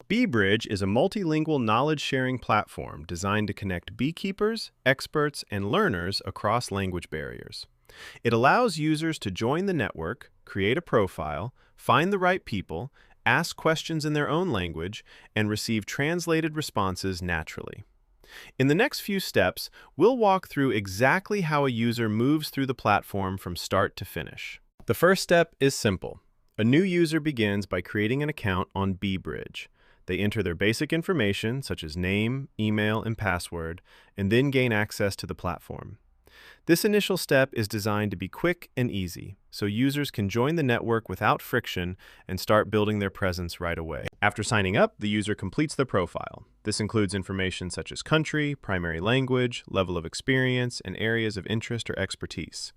BeeBridge is a multilingual knowledge-sharing platform designed to connect beekeepers, experts, and learners across language barriers. It allows users to join the network, create a profile, find the right people, ask questions in their own language, and receive translated responses naturally. In the next few steps, we'll walk through exactly how a user moves through the platform from start to finish. The first step is simple. A new user begins by creating an account on BeeBridge. They enter their basic information, such as name, email, and password, and then gain access to the platform. This initial step is designed to be quick and easy, so users can join the network without friction and start building their presence right away. After signing up, the user completes their profile. This includes information such as country, primary language, level of experience, and areas of interest or expertise.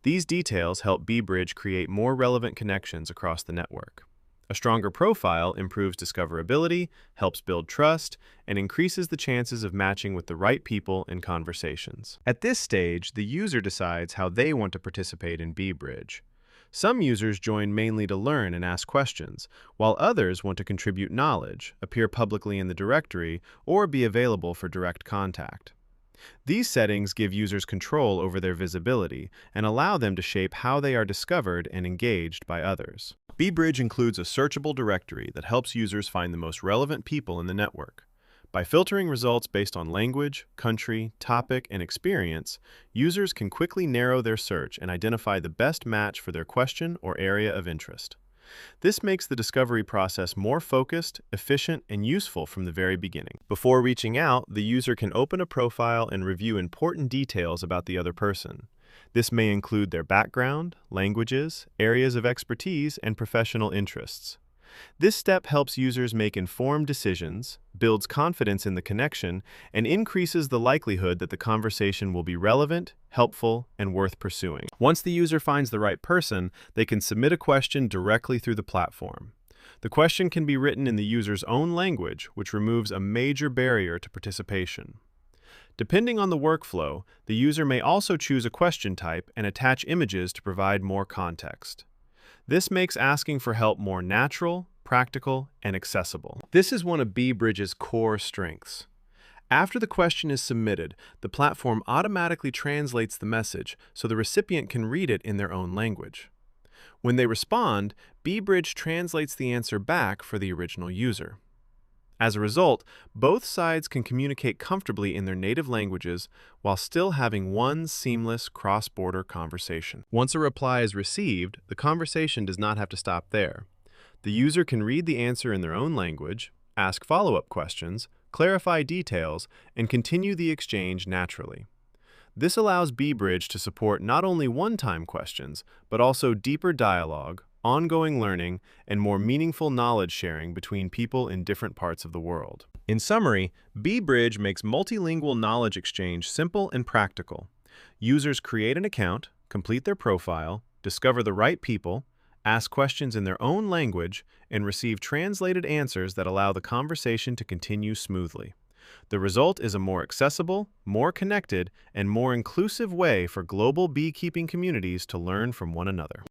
These details help BeeBridge create more relevant connections across the network. A stronger profile improves discoverability, helps build trust, and increases the chances of matching with the right people in conversations. At this stage, the user decides how they want to participate in BeeBridge. Some users join mainly to learn and ask questions, while others want to contribute knowledge, appear publicly in the directory, or be available for direct contact. These settings give users control over their visibility and allow them to shape how they are discovered and engaged by others. BeeBridge includes a searchable directory that helps users find the most relevant people in the network. By filtering results based on language, country, topic, and experience, users can quickly narrow their search and identify the best match for their question or area of interest. This makes the discovery process more focused, efficient, and useful from the very beginning. Before reaching out, the user can open a profile and review important details about the other person. This may include their background, languages, areas of expertise, and professional interests. This step helps users make informed decisions, builds confidence in the connection, and increases the likelihood that the conversation will be relevant, helpful, and worth pursuing. Once the user finds the right person, they can submit a question directly through the platform. The question can be written in the user's own language, which removes a major barrier to participation. Depending on the workflow, the user may also choose a question type and attach images to provide more context. This makes asking for help more natural, practical, and accessible. This is one of BeeBridge's core strengths. After the question is submitted, the platform automatically translates the message so the recipient can read it in their own language. When they respond, BeeBridge translates the answer back for the original user. As a result, both sides can communicate comfortably in their native languages while still having one seamless cross-border conversation. Once a reply is received, the conversation does not have to stop there. The user can read the answer in their own language, ask follow-up questions, clarify details, and continue the exchange naturally. This allows BeeBridge to support not only one-time questions, but also deeper dialogue, ongoing learning, and more meaningful knowledge sharing between people in different parts of the world. In summary, BeeBridge makes multilingual knowledge exchange simple and practical. Users create an account, complete their profile, discover the right people, ask questions in their own language, and receive translated answers that allow the conversation to continue smoothly. The result is a more accessible, more connected, and more inclusive way for global beekeeping communities to learn from one another.